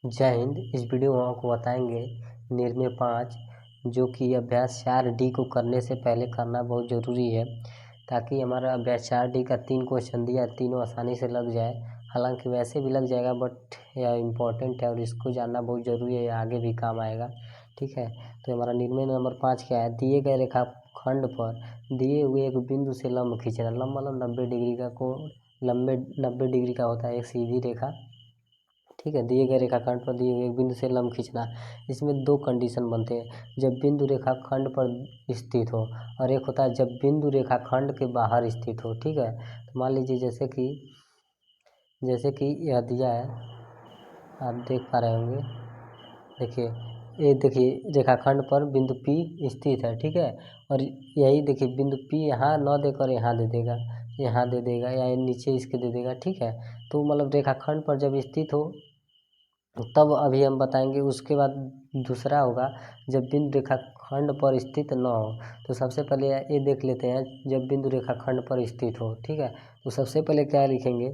जय हिंद। इस वीडियो में आपको बताएंगे निर्णय 5 जो कि अभ्यास 4D को करने से पहले करना बहुत ज़रूरी है ताकि हमारा अभ्यास 4D का 3 क्वेश्चन दिया तीनों आसानी से लग जाए। हालांकि वैसे भी लग जाएगा बट यह इम्पोर्टेंट है और इसको जानना बहुत ज़रूरी है, आगे भी काम आएगा। ठीक है, तो हमारा निर्णय नंबर 5 क्या है? दिए गए रेखाखंड पर दिए हुए एक बिंदु से लंब खींचना। लंब मतलब 90 डिग्री का लंबे 90 डिग्री का होता है एक सीधी रेखा। ठीक है, दिए गए रेखाखंड पर दिए हुए एक बिंदु से लंब खींचना। इसमें दो कंडीशन बनते हैं, जब बिंदु रेखाखंड पर स्थित हो और एक होता है जब बिंदु रेखाखंड के बाहर स्थित हो। ठीक है, तो मान लीजिए जैसे कि यह दिया है, आप देख पा रहे होंगे। देखिए, ये देखिए रेखाखंड पर बिंदु P स्थित है। ठीक है, और यही देखिए बिंदु P यहाँ न देकर यहाँ दे देगा, यहाँ दे देगा या नीचे इसके दे देगा। ठीक है, तो मतलब रेखाखंड पर जब स्थित हो तब अभी हम बताएंगे। उसके बाद दूसरा होगा जब बिंदु रेखाखंड पर स्थित न हो। तो सबसे पहले ये देख लेते हैं, जब बिंदु रेखाखंड पर स्थित हो। ठीक है, तो सबसे पहले क्या लिखेंगे?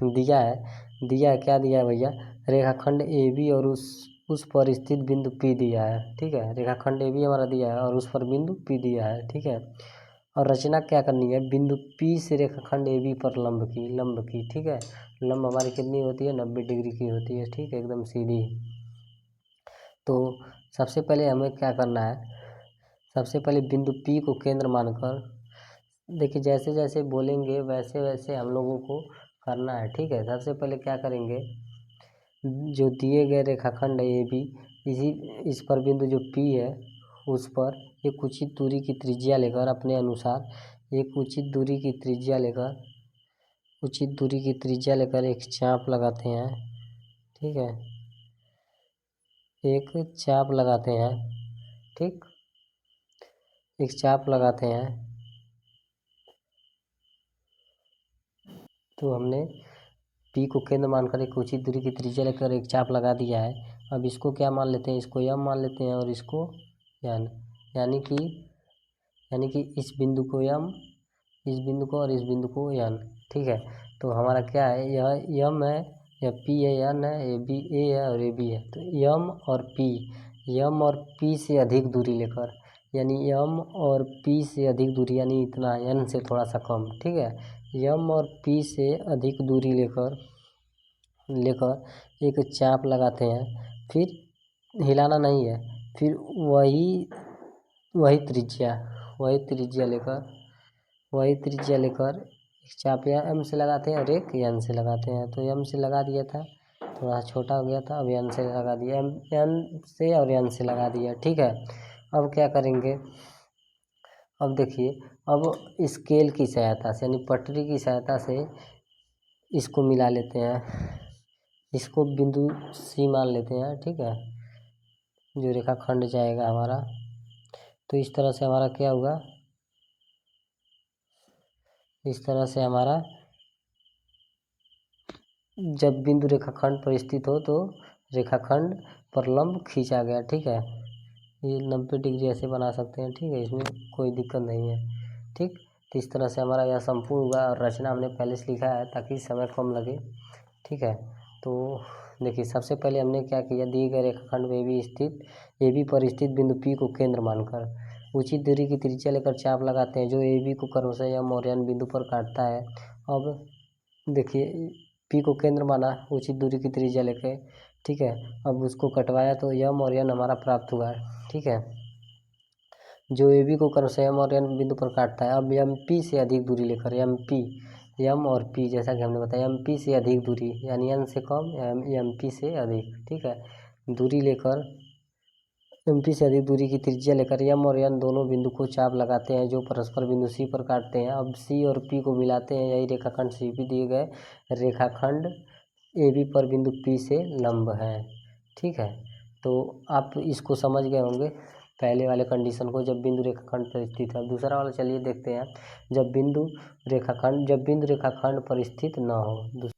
दिया है क्या दिया है भैया? रेखाखंड AB और उस पर स्थित बिंदु P दिया है। ठीक है, रेखाखंड AB हमारा दिया है और उस पर बिंदु P दिया है। ठीक है, और रचना क्या करनी है? बिंदु P से रेखाखंड AB पर लंब की। ठीक है, लंब हमारी कितनी होती है? 90 डिग्री की होती है। ठीक है, एकदम सीधी। तो सबसे पहले हमें क्या करना है? सबसे पहले बिंदु P को केंद्र मानकर, देखिए जैसे जैसे बोलेंगे वैसे वैसे हम लोगों को करना है। ठीक है, सबसे पहले क्या करेंगे? जो दिए गए रेखाखंड है AB, इस पर बिंदु जो P है उस पर एक उचित दूरी की त्रिज्या लेकर अपने अनुसार एक उचित दूरी की त्रिज्या लेकर एक चाप लगाते हैं। ठीक है, एक चाप लगाते हैं। ठीक, एक चाप लगाते हैं। तो हमने P को केंद्र मानकर एक उचित दूरी की त्रिज्या लेकर एक चाप लगा दिया है। अब इसको क्या मान लेते हैं? इसको M मान लेते हैं और इसको N, यानी कि इस बिंदु को M, इस बिंदु को और इस बिंदु को N। ठीक है, तो हमारा क्या है? यह M है, यह P है, N है, A है और AB है। तो M और P से अधिक दूरी लेकर, यानी M और P से अधिक दूरी, यानी इतना N से थोड़ा सा कम। ठीक है, M और P से अधिक दूरी लेकर एक चाप लगाते हैं। फिर हिलाना नहीं है, फिर वही त्रिज्या लेकर एक चाप या M से लगाते हैं और एक N से लगाते हैं। तो M से लगा दिया था, थोड़ा छोटा हो गया था, अब N से लगा दिया, N से और N से लगा दिया। ठीक है, अब क्या करेंगे? अब देखिए, अब स्केल की सहायता से यानी पटरी की सहायता से इसको मिला लेते हैं। इसको बिंदु C मान लेते हैं। ठीक है, जो रेखाखंड जाएगा हमारा, तो इस तरह से हमारा क्या हुआ? इस तरह से हमारा जब बिंदु रेखाखंड पर स्थित हो तो रेखाखंड पर लंब खींचा गया। ठीक है, ये 90 डिग्री ऐसे बना सकते हैं। ठीक है, इसमें कोई दिक्कत नहीं है। ठीक, तो इस तरह से हमारा यह संपूर्ण हुआ और रचना हमने पहले से लिखा है ताकि समय कम लगे। ठीक है, तो देखिए सबसे पहले हमने क्या किया? दिए गए रेखाखंड में AB पर स्थित बिंदु P को केंद्र मानकर उचित दूरी की त्रिज्या लेकर चाप लगाते हैं जो AB को क्रमशः M और N बिंदु पर काटता है। अब देखिए, P को केंद्र माना, उचित दूरी की त्रिज्या लेके। ठीक है, अब उसको कटवाया तो M और N हमारा प्राप्त हुआ। ठीक है, जो AB को क्रमशः M और N बिंदु पर काटता है। अब MP से अधिक दूरी लेकर M और P, जैसा कि हमने बताया, MP से अधिक दूरी यानी N से कम, MP से अधिक। ठीक है, दूरी लेकर MP से अधिक दूरी की त्रिज्या लेकर M और N दोनों बिंदु को चाप लगाते हैं जो परस्पर बिंदु C पर काटते हैं। अब C और P को मिलाते हैं, यही रेखाखंड CP दिए गए रेखाखंड AB पर बिंदु P से लंब है। ठीक है, तो आप इसको समझ गए होंगे पहले वाले कंडीशन को, जब बिंदु रेखाखंड पर स्थित है। दूसरा वाला चलिए देखते हैं, जब बिंदु रेखाखंड पर स्थित न हो।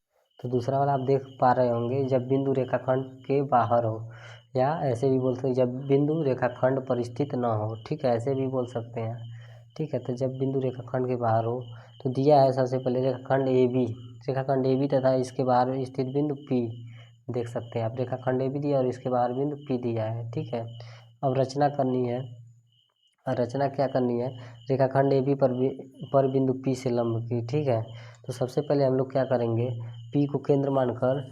तो दूसरा वाला आप देख पा रहे होंगे, जब बिंदु रेखाखंड के बाहर हो, या ऐसे भी बोल सकते हैं जब बिंदु रेखाखंड पर स्थित न हो। ठीक है, ऐसे भी बोल सकते हैं। ठीक है, तो जब बिंदु रेखाखंड के बाहर हो, तो दिया है सबसे पहले रेखाखंड AB तथा इसके बाहर स्थित बिंदु P देख सकते हैं आप, रेखाखंड ए बी दिया और इसके बाहर बिंदु पी दिया है, ठीक है। अब रचना करनी है, रचना क्या करनी है, रेखाखंड ए बी पर बिंदु पी से लंब की, ठीक है। तो सबसे पहले हम लोग क्या करेंगे, पी को केंद्र मानकर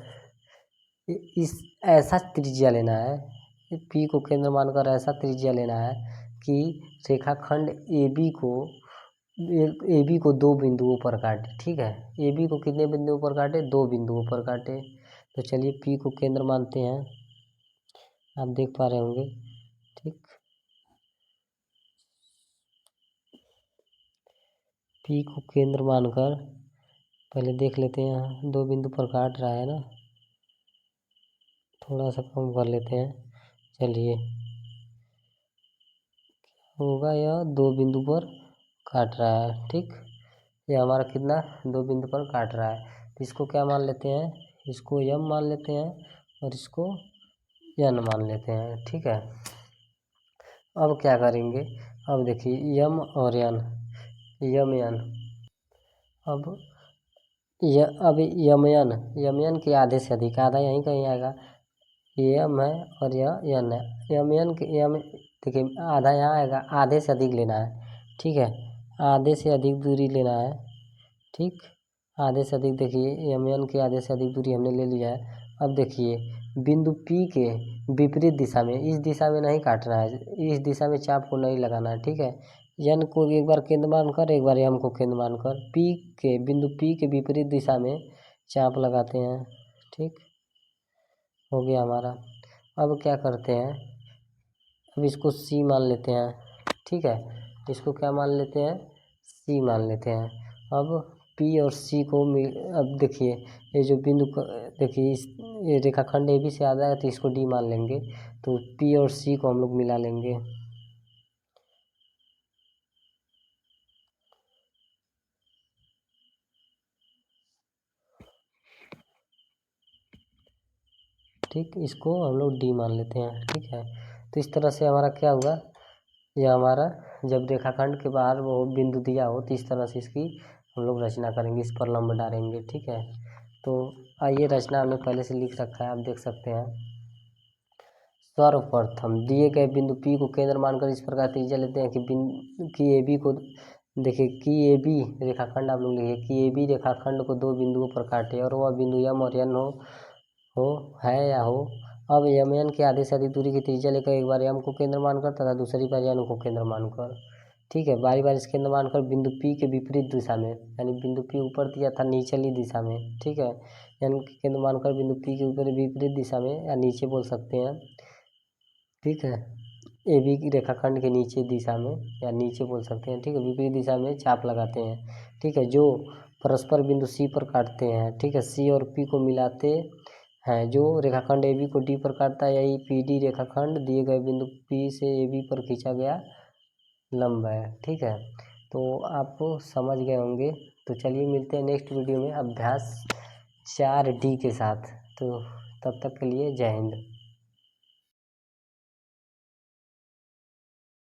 इस ऐसा त्रिज्या लेना है, पी को केंद्र मानकर ऐसा त्रिज्या लेना है कि रेखाखंड ए बी को 2 बिंदुओं पर काटे, ठीक है। ए बी को कितने बिंदुओं पर काटे, 2 बिंदुओं पर काटे। तो चलिए पी को केंद्र मानते हैं, आप देख पा रहे होंगे, ठीक। पी को केंद्र मानकर पहले देख लेते हैं, 2 बिंदु पर काट रहा है ना, थोड़ा सा कम कर लेते हैं। चलिए होगा यह 2 बिंदु पर काट रहा है, ठीक। ये हमारा कितना 2 बिंदु पर काट रहा है, तो इसको क्या मान लेते हैं, इसको यम मान लेते हैं और इसको यन मान लेते हैं, ठीक है। अब क्या करेंगे, अब देखिए यम और यन, यम यन, अब यमयन के आधे से अधिक, आधा यहीं कहीं आएगा, ये यम है और यह यन है, यमयन के यम, देखिए आधा यहाँ आएगा, आधे से अधिक लेना है, ठीक है। आधे से अधिक दूरी लेना है, ठीक। आधे से अधिक, देखिए यमयन के आधे से अधिक दूरी हमने ले लिया है। अब देखिए बिंदु P के विपरीत दिशा में, इस दिशा में नहीं काटना है, इस दिशा में चाप को नहीं लगाना है, ठीक है। यन को एक बार केंद्र मानकर, एक बार यम को केंद्र मानकर बिंदु P के विपरीत दिशा में चाप लगाते हैं, ठीक। हो गया हमारा। अब क्या करते हैं, अब इसको C मान लेते हैं, ठीक है। इसको क्या मान लेते हैं, C मान लेते हैं। अब P और C को अब देखिए ये जो बिंदु देखिए ये रेखाखंड ए बी से आधा है तो इसको D मान लेंगे, तो P और C को हम लोग मिला लेंगे, ठीक। इसको हम लोग D मान लेते हैं, ठीक है। तो इस तरह से हमारा क्या हुआ, यह हमारा जब रेखाखंड के बाहर वो बिंदु दिया हो तो इस तरह से इसकी हम लोग रचना करेंगे, इस पर लंब डालेंगे, ठीक है। तो आइए रचना हमने पहले से लिख रखा है, आप देख सकते हैं। सर्वप्रथम दिए गए बिंदु P को केंद्र मानकर इस प्रकार त्रिज्या लेते हैं कि ए बी को, देखिए कि ए बी रेखाखंड आप लोग लिखिए कि ए बी रेखाखंड को 2 बिंदुओं पर काटे और वह बिंदु यम और यन हो है या हो। अब यम यन के आधे से अधिक दूरी की त्रिज्या लेकर एक बार यम को केंद्र मानकर तथा दूसरी बार यन को केंद्र मानकर, ठीक है, बारी बारी से केंद्र मानकर बिंदु P के विपरीत दिशा में, यानी बिंदु P ऊपर दिया था निचली दिशा में, ठीक है, यन के केंद्र मानकर बिंदु P के ऊपर विपरीत दिशा में या नीचे बोल सकते हैं, ठीक है, ए बी की रेखाखंड के नीचे दिशा में या नीचे बोल सकते हैं, ठीक है, विपरीत दिशा में चाप लगाते हैं, ठीक है, जो परस्पर बिंदु C पर काटते हैं, ठीक है। C और P को मिलाते हैं, जो रेखाखंड ए बी को D पर काटता है, यही PD रेखाखंड दिए गए बिंदु P से ए बी पर खींचा गया लंब है, ठीक है। तो आप समझ गए होंगे। तो चलिए मिलते हैं नेक्स्ट वीडियो में अभ्यास 4D के साथ। तो तब तक के लिए जय हिंद।